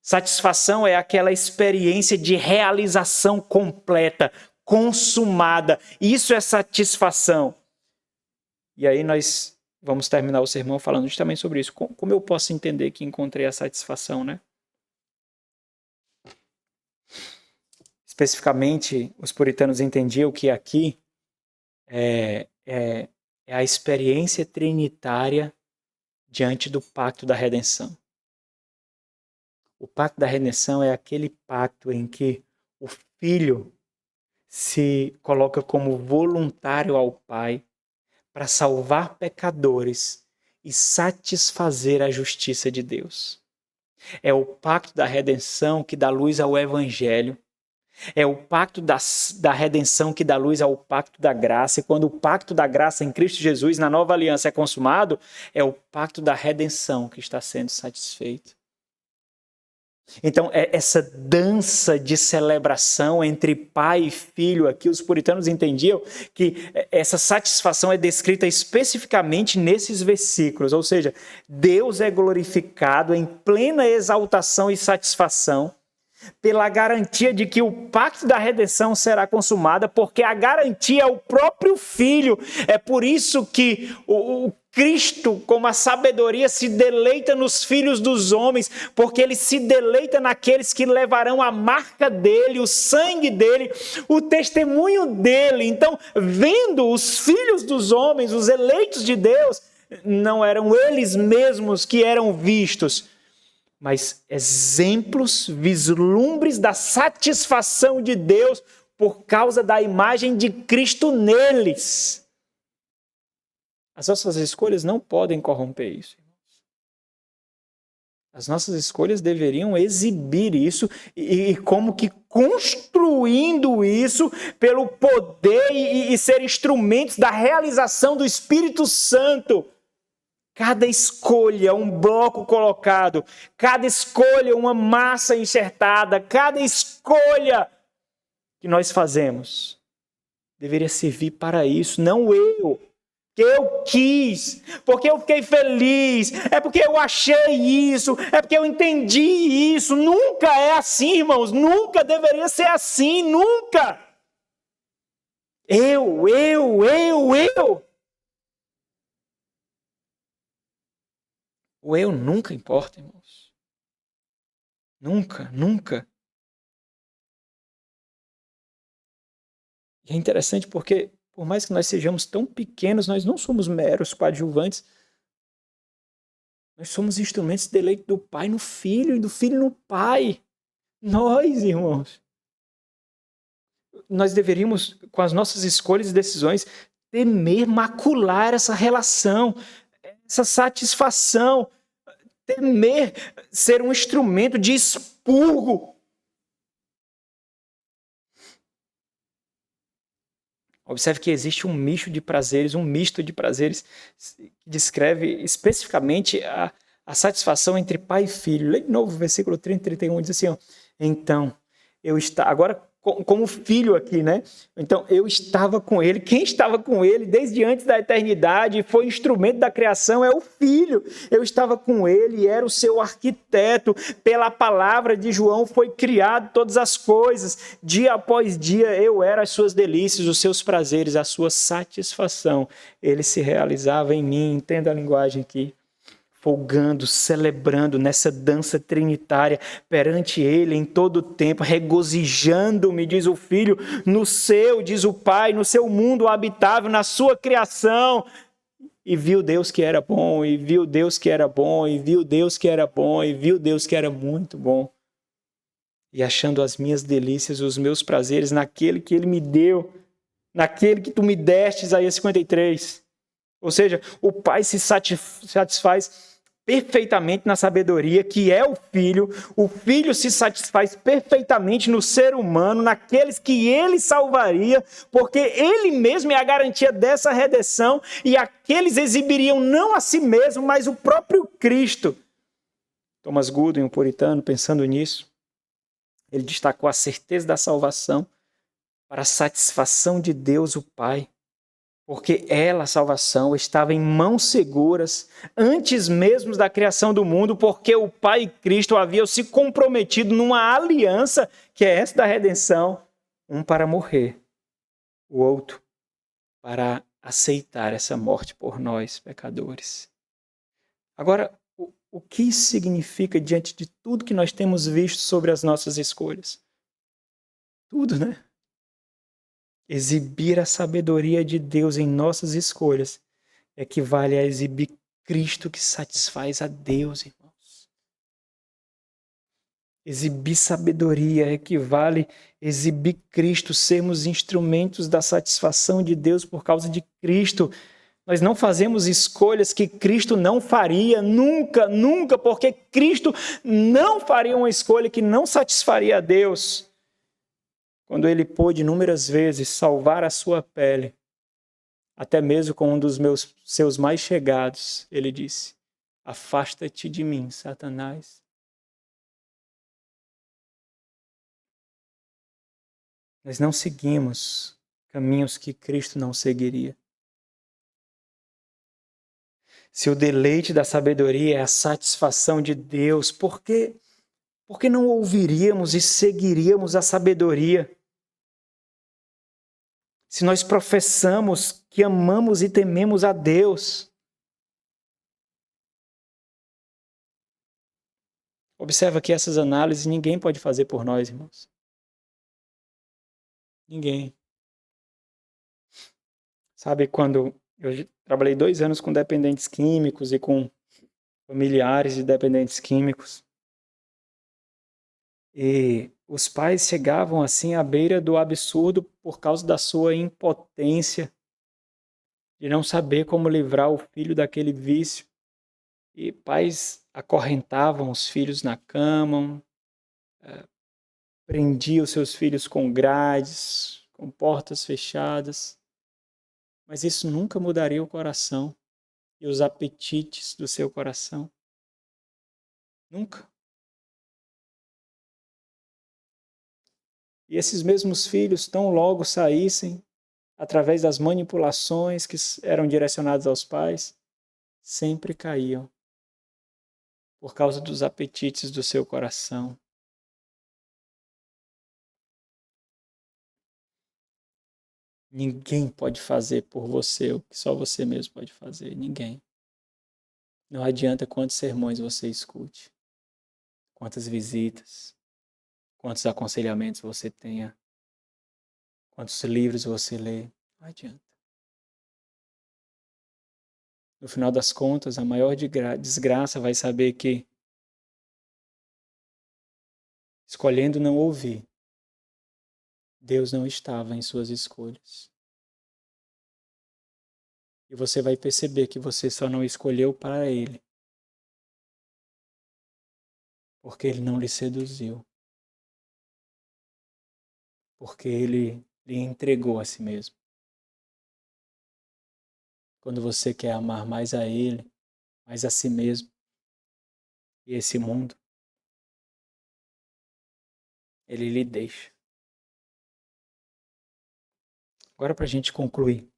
Satisfação é aquela experiência de realização completa, consumada. Isso é satisfação. E aí nós vamos terminar o sermão falando justamente sobre isso. Como eu posso entender que encontrei a satisfação, né? Especificamente, os puritanos entendiam que aqui é a experiência trinitária diante do pacto da redenção. O pacto da redenção é aquele pacto em que o Filho se coloca como voluntário ao Pai para salvar pecadores e satisfazer a justiça de Deus. É o pacto da redenção que dá luz ao Evangelho. É o pacto da redenção que dá luz ao pacto da graça. E quando o pacto da graça em Cristo Jesus, na nova aliança, é consumado, é o pacto da redenção que está sendo satisfeito. Então, é essa dança de celebração entre pai e filho aqui, os puritanos entendiam que essa satisfação é descrita especificamente nesses versículos, ou seja, Deus é glorificado em plena exaltação e satisfação pela garantia de que o pacto da redenção será consumada, porque a garantia é o próprio Filho. É por isso que o Cristo, como a sabedoria, se deleita nos filhos dos homens, porque ele se deleita naqueles que levarão a marca dele, o sangue dele, o testemunho dele. Então, vendo os filhos dos homens, os eleitos de Deus, não eram eles mesmos que eram vistos, mas exemplos, vislumbres da satisfação de Deus por causa da imagem de Cristo neles. As nossas escolhas não podem corromper isso. As nossas escolhas deveriam exibir isso e como que construindo isso pelo poder e ser instrumentos da realização do Espírito Santo. Cada escolha, um bloco colocado, cada escolha, uma massa enxertada, cada escolha que nós fazemos deveria servir para isso, não eu. Que eu quis, porque eu fiquei feliz, é porque eu achei isso, é porque eu entendi isso. Nunca é assim, irmãos, nunca deveria ser assim, nunca. Eu. O eu nunca importa, irmãos. Nunca. E é interessante porque, por mais que nós sejamos tão pequenos, nós não somos meros coadjuvantes. Nós somos instrumentos de deleite do Pai no Filho e do Filho no Pai. Nós, irmãos. Nós deveríamos, com as nossas escolhas e decisões, temer macular essa relação, essa satisfação, temer ser um instrumento de expurgo. Observe que existe um misto de prazeres que descreve especificamente a satisfação entre pai e filho. Lê de novo o versículo 30 e 31, diz assim, ó, então, agora como filho aqui, né? Então, eu estava com ele. Quem estava com ele desde antes da eternidade, foi instrumento da criação, é o Filho. Eu estava com ele, era o seu arquiteto. Pela palavra de João foi criado todas as coisas. Dia após dia, eu era as suas delícias, os seus prazeres, a sua satisfação. Ele se realizava em mim. Entenda a linguagem aqui. Folgando, celebrando nessa dança trinitária perante ele em todo o tempo, regozijando-me, diz o Filho, no seu, diz o Pai, no seu mundo habitável, na sua criação. E viu Deus que era bom, e viu Deus que era bom, e viu Deus que era bom, e viu Deus que era muito bom. E achando as minhas delícias, os meus prazeres naquele que ele me deu, naquele que tu me deste, Isaías 53. Ou seja, o Pai se satisfaz perfeitamente na sabedoria, que é o Filho se satisfaz perfeitamente no ser humano, naqueles que ele salvaria, porque ele mesmo é a garantia dessa redenção, e aqueles exibiriam não a si mesmo, mas o próprio Cristo. Thomas Goodwin, um puritano, pensando nisso, ele destacou a certeza da salvação para a satisfação de Deus, o Pai. Porque ela, a salvação, estava em mãos seguras antes mesmo da criação do mundo, porque o Pai e Cristo haviam se comprometido numa aliança, que é essa da redenção, um para morrer, o outro para aceitar essa morte por nós, pecadores. Agora, o que isso significa diante de tudo que nós temos visto sobre as nossas escolhas? Tudo, né? Exibir a sabedoria de Deus em nossas escolhas equivale a exibir Cristo que satisfaz a Deus, irmãos. Exibir sabedoria equivale a exibir Cristo, sermos instrumentos da satisfação de Deus por causa de Cristo. Nós não fazemos escolhas que Cristo não faria, nunca, porque Cristo não faria uma escolha que não satisfaria a Deus. Quando ele pôde inúmeras vezes salvar a sua pele, até mesmo com um dos seus mais chegados, ele disse, afasta-te de mim, Satanás. Nós não seguimos caminhos que Cristo não seguiria. Se o deleite da sabedoria é a satisfação de Deus, por que não ouviríamos e seguiríamos a sabedoria? Se nós professamos que amamos e tememos a Deus. Observa que essas análises ninguém pode fazer por nós, irmãos. Ninguém. Sabe, quando eu trabalhei 2 anos com dependentes químicos e com familiares de dependentes químicos, e os pais chegavam assim à beira do absurdo por causa da sua impotência de não saber como livrar o filho daquele vício. E pais acorrentavam os filhos na cama, prendiam os seus filhos com grades, com portas fechadas. Mas isso nunca mudaria o coração. e os apetites do seu coração. Nunca. E esses mesmos filhos, tão logo saíssem, através das manipulações que eram direcionadas aos pais, sempre caíam por causa dos apetites do seu coração. Ninguém pode fazer por você o que só você mesmo pode fazer. Ninguém. Não adianta quantos sermões você escute, quantas visitas, quantos aconselhamentos você tenha, quantos livros você lê. Não adianta. No final das contas, a maior desgraça vai saber que, escolhendo não ouvir, Deus não estava em suas escolhas. E você vai perceber que você só não escolheu para Ele, porque Ele não lhe seduziu. Porque Ele lhe entregou a si mesmo. Quando você quer amar mais a Ele, mais a si mesmo e esse mundo, Ele lhe deixa. Agora, para a gente concluir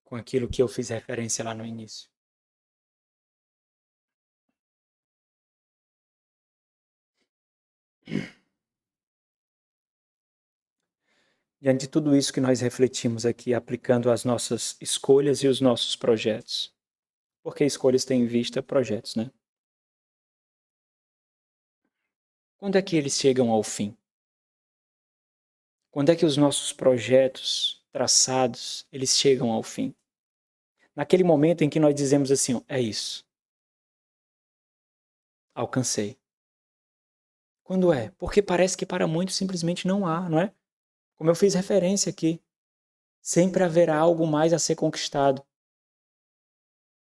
com aquilo que eu fiz referência lá no início. Diante de tudo isso que nós refletimos aqui, aplicando as nossas escolhas e os nossos projetos. Porque escolhas têm em vista projetos, né? Quando é que eles chegam ao fim? Quando é que os nossos projetos traçados, eles chegam ao fim? Naquele momento em que nós dizemos assim, é isso. Alcancei. Quando é? Porque parece que para muitos simplesmente não há, não é? Como eu fiz referência aqui. Sempre haverá algo mais a ser conquistado.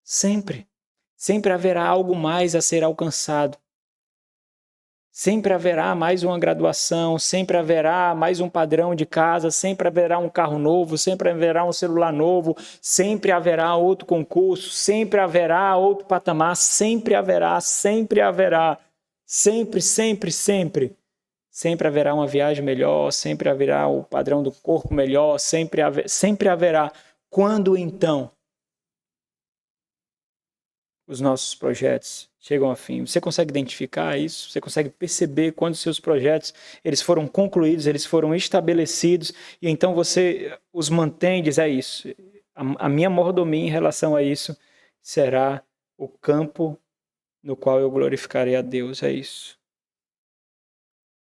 Sempre. Sempre haverá algo mais a ser alcançado. Sempre haverá mais uma graduação, sempre haverá mais um padrão de casa, sempre haverá um carro novo, sempre haverá um celular novo, sempre haverá outro concurso, sempre haverá outro patamar, sempre haverá, sempre haverá. Sempre, sempre, sempre. Sempre haverá uma viagem melhor, sempre haverá o padrão do corpo melhor, sempre haverá. Quando então os nossos projetos chegam ao fim? Você consegue identificar isso? Você consegue perceber quando os seus projetos eles foram concluídos, eles foram estabelecidos e então você os mantém, diz, é isso. A minha mordomia em relação a isso será o campo no qual eu glorificarei a Deus, é isso.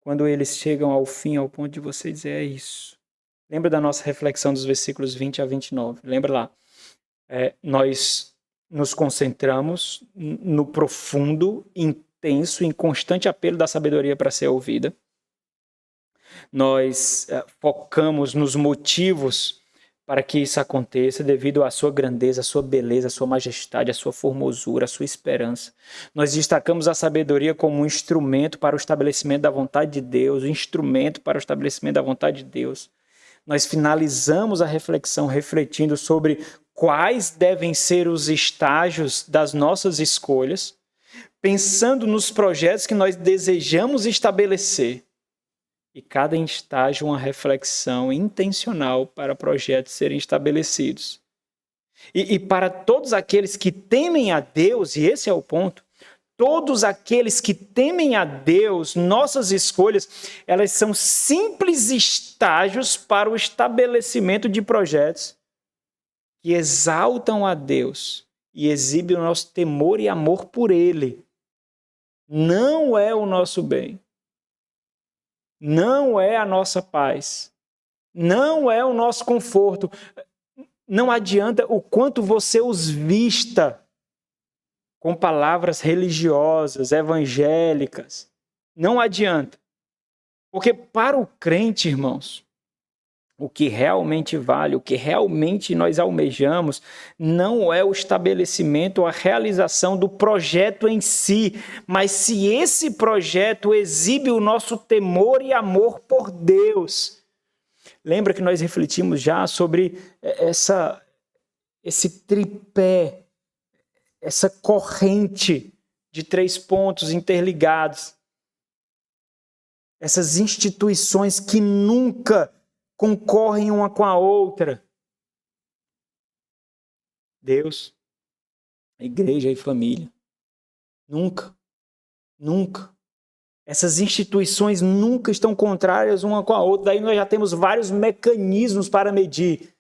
Quando eles chegam ao fim, ao ponto de você dizer, é isso. Lembra da nossa reflexão dos versículos 20 a 29? Lembra lá? Nós nos concentramos no profundo, intenso, inconstante apelo da sabedoria para ser ouvida. Nós focamos nos motivos para que isso aconteça, devido à sua grandeza, à sua beleza, à sua majestade, à sua formosura, à sua esperança. Nós destacamos a sabedoria como um instrumento para o estabelecimento da vontade de Deus, um instrumento para o estabelecimento da vontade de Deus. Nós finalizamos a reflexão refletindo sobre quais devem ser os estágios das nossas escolhas, pensando nos projetos que nós desejamos estabelecer. E cada estágio uma reflexão intencional para projetos serem estabelecidos. E para todos aqueles que temem a Deus, e esse é o ponto, todos aqueles que temem a Deus, nossas escolhas, elas são simples estágios para o estabelecimento de projetos que exaltam a Deus e exibem o nosso temor e amor por Ele. Não é o nosso bem. Não é a nossa paz. Não é o nosso conforto. Não adianta o quanto você os vista com palavras religiosas, evangélicas. Não adianta. Porque para o crente, irmãos, o que realmente vale, o que realmente nós almejamos, não é o estabelecimento ou a realização do projeto em si, mas se esse projeto exibe o nosso temor e amor por Deus. Lembra que nós refletimos já sobre esse tripé, essa corrente de 3 pontos interligados, essas instituições que nunca concorrem uma com a outra. Deus, a igreja e família. Nunca. Essas instituições nunca estão contrárias uma com a outra. Daí nós já temos vários mecanismos para medir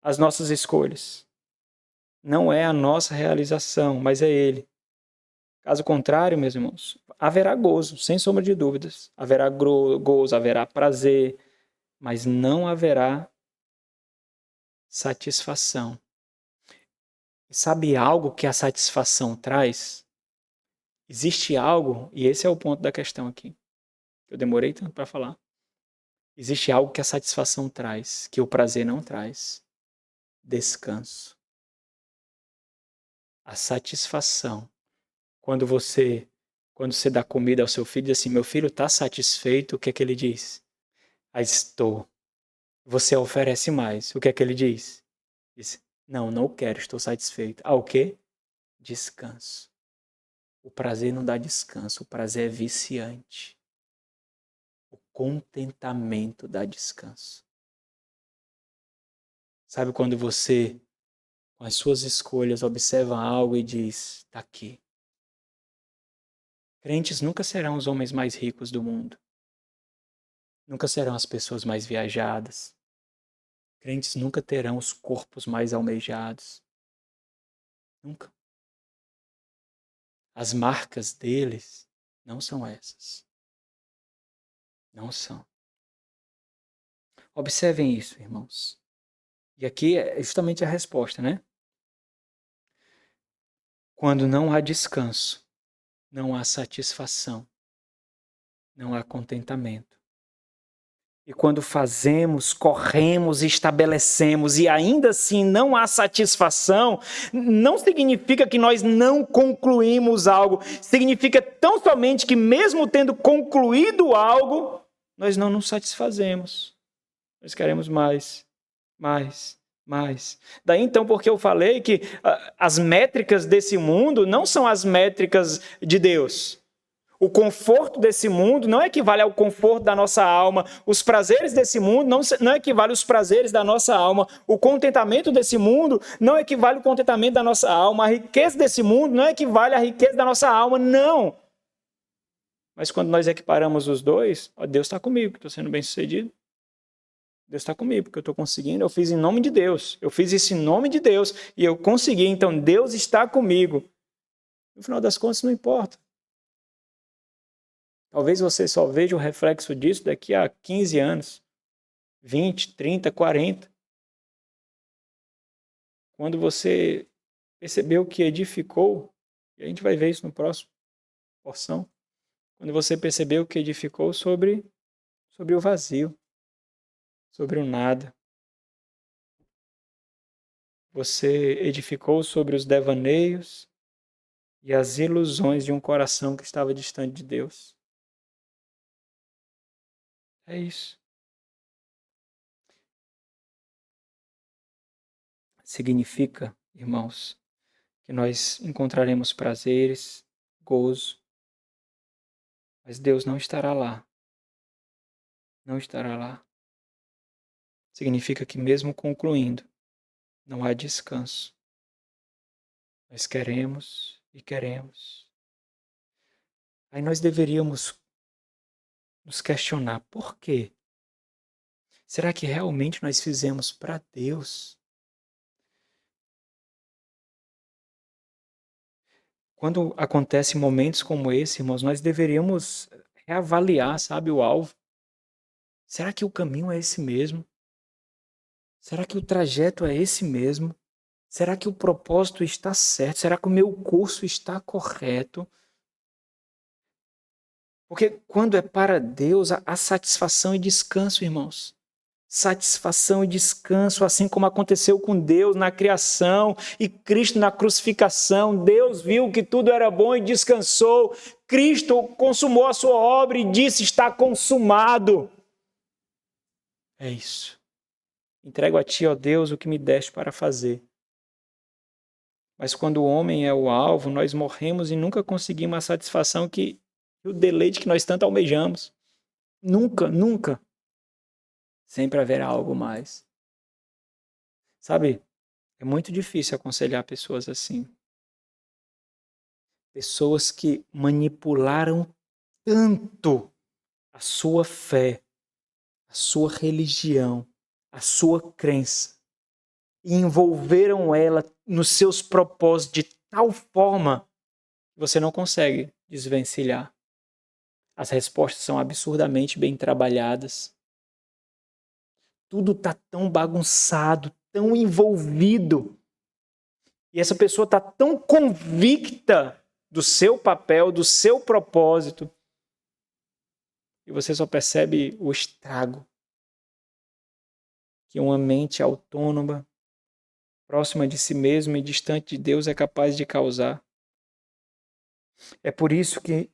as nossas escolhas. Não é a nossa realização, mas é Ele. Caso contrário, meus irmãos, haverá gozo, sem sombra de dúvidas. Haverá gozo, haverá prazer, mas não haverá satisfação. Sabe algo que a satisfação traz? Existe algo, e esse é o ponto da questão aqui, eu demorei tanto para falar. Existe algo que a satisfação traz, que o prazer não traz. Descanso. A satisfação. Quando você dá comida ao seu filho, diz assim, meu filho está satisfeito, o que é que ele diz? Estou. Você oferece mais, o que é que ele diz? Diz, não quero, estou satisfeito. O quê? Descanso. O prazer não dá descanso, o prazer é viciante. O contentamento dá descanso. Sabe quando você, com as suas escolhas, observa algo e diz, está aqui. Crentes nunca serão os homens mais ricos do mundo. Nunca serão as pessoas mais viajadas. Crentes nunca terão os corpos mais almejados. Nunca. As marcas deles não são essas. Não são. Observem isso, irmãos. E aqui é justamente a resposta, né? Quando não há descanso, não há satisfação, não há contentamento. E quando fazemos, corremos, estabelecemos e ainda assim não há satisfação, não significa que nós não concluímos algo. Significa tão somente que mesmo tendo concluído algo, nós não nos satisfazemos. Nós queremos mais. Daí então, porque eu falei que as métricas desse mundo não são as métricas de Deus. O conforto desse mundo não equivale ao conforto da nossa alma. Os prazeres desse mundo não equivalem aos prazeres da nossa alma. O contentamento desse mundo não equivale ao contentamento da nossa alma. A riqueza desse mundo não equivale à riqueza da nossa alma, não. Mas quando nós equiparamos os dois, Deus está comigo, estou sendo bem-sucedido. Deus está comigo, porque eu estou conseguindo, eu fiz em nome de Deus. Eu fiz isso em nome de Deus e eu consegui, então Deus está comigo. No final das contas, não importa. Talvez você só veja o reflexo disso daqui a 15 anos, 20, 30, 40. Quando você percebeu que edificou, e a gente vai ver isso no próximo porção, quando você percebeu que edificou sobre o vazio, sobre o nada. Você edificou sobre os devaneios e as ilusões de um coração que estava distante de Deus. É isso. Significa, irmãos, que nós encontraremos prazeres, gozo, mas Deus não estará lá. Não estará lá. Significa que mesmo concluindo, não há descanso. Nós queremos e queremos. Aí nós deveríamos nos questionar, por quê? Será que realmente nós fizemos para Deus? Quando acontecem momentos como esse, irmãos, nós deveríamos reavaliar, sabe, o alvo. Será que o caminho é esse mesmo? Será que o trajeto é esse mesmo? Será que o propósito está certo? Será que o meu curso está correto? Porque quando é para Deus, há satisfação e descanso, irmãos. Satisfação e descanso, assim como aconteceu com Deus na criação e Cristo na crucificação. Deus viu que tudo era bom e descansou. Cristo consumou a sua obra e disse, está consumado. É isso. Entrego a ti, ó Deus, o que me deste para fazer. Mas quando o homem é o alvo, nós morremos e nunca conseguimos a satisfação e o deleite que nós tanto almejamos. Nunca, nunca. Sempre haverá algo mais. Sabe, é muito difícil aconselhar pessoas assim. Pessoas que manipularam tanto a sua fé, a sua religião, a sua crença, e envolveram ela nos seus propósitos de tal forma que você não consegue desvencilhar. As respostas são absurdamente bem trabalhadas. Tudo está tão bagunçado, tão envolvido. E essa pessoa está tão convicta do seu papel, do seu propósito, e você só percebe o estrago que uma mente autônoma, próxima de si mesma e distante de Deus é capaz de causar. É por isso que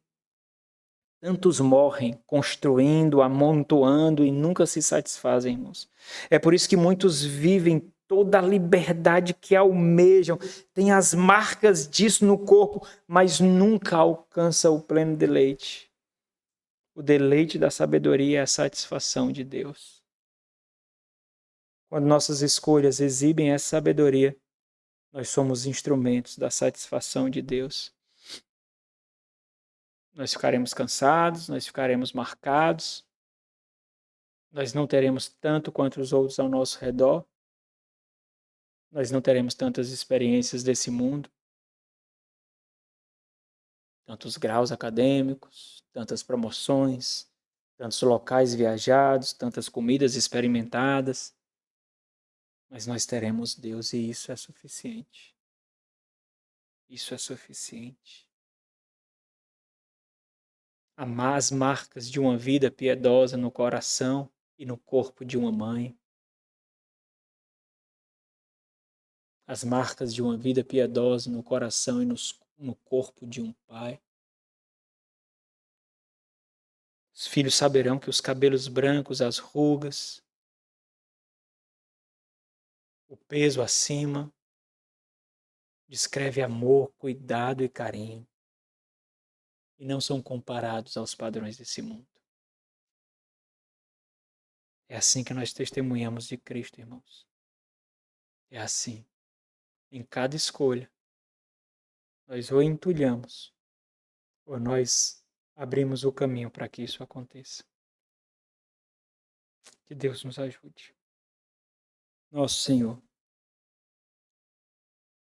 tantos morrem construindo, amontoando e nunca se satisfazem, irmãos. É por isso que muitos vivem toda a liberdade que almejam, têm as marcas disso no corpo, mas nunca alcançam o pleno deleite. O deleite da sabedoria é a satisfação de Deus. Quando nossas escolhas exibem essa sabedoria, nós somos instrumentos da satisfação de Deus. Nós ficaremos cansados, nós ficaremos marcados, nós não teremos tanto quanto os outros ao nosso redor, nós não teremos tantas experiências desse mundo, tantos graus acadêmicos, tantas promoções, tantos locais viajados, tantas comidas experimentadas, mas nós teremos Deus e isso é suficiente. Isso é suficiente. As marcas de uma vida piedosa no coração e no corpo de uma mãe. As marcas de uma vida piedosa no coração e no corpo de um pai. Os filhos saberão que os cabelos brancos, as rugas, o peso acima, descreve amor, cuidado e carinho. E não são comparados aos padrões desse mundo. É assim que nós testemunhamos de Cristo, irmãos. É assim. Em cada escolha, nós ou entulhamos, ou nós abrimos o caminho para que isso aconteça. Que Deus nos ajude. Nosso Senhor,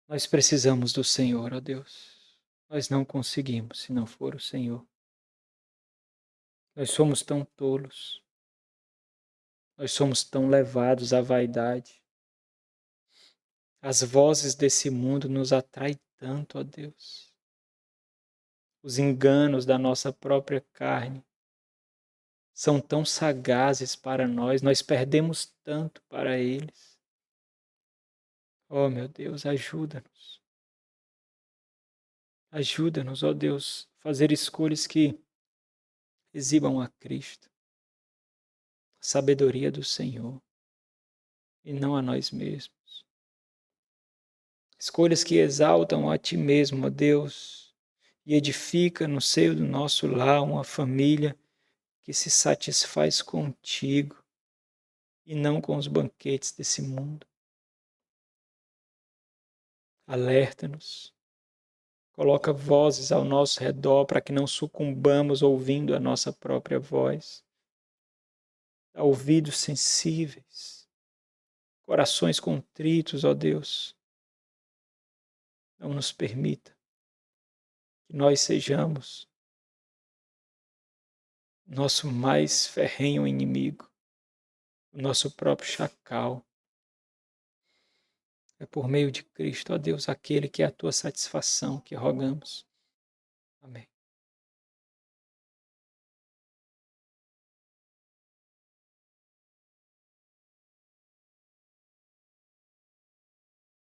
nós precisamos do Senhor, ó Deus. Nós não conseguimos se não for o Senhor. Nós somos tão tolos. Nós somos tão levados à vaidade. As vozes desse mundo nos atraem tanto, ó Deus. Os enganos da nossa própria carne são tão sagazes para nós perdemos tanto para eles. Oh, meu Deus, ajuda-nos. Ajuda-nos, ó Deus, a fazer escolhas que exibam a Cristo, a sabedoria do Senhor, e não a nós mesmos. Escolhas que exaltam a Ti mesmo, ó Deus, e edifica no seio do nosso lar uma família que se satisfaz contigo e não com os banquetes desse mundo. Alerta-nos. Coloca vozes ao nosso redor para que não sucumbamos ouvindo a nossa própria voz. Dá ouvidos sensíveis, corações contritos, ó Deus. Não nos permita que nós sejamos nosso mais ferrenho inimigo, o nosso próprio chacal. É por meio de Cristo, ó Deus, aquele que é a tua satisfação que rogamos. Amém.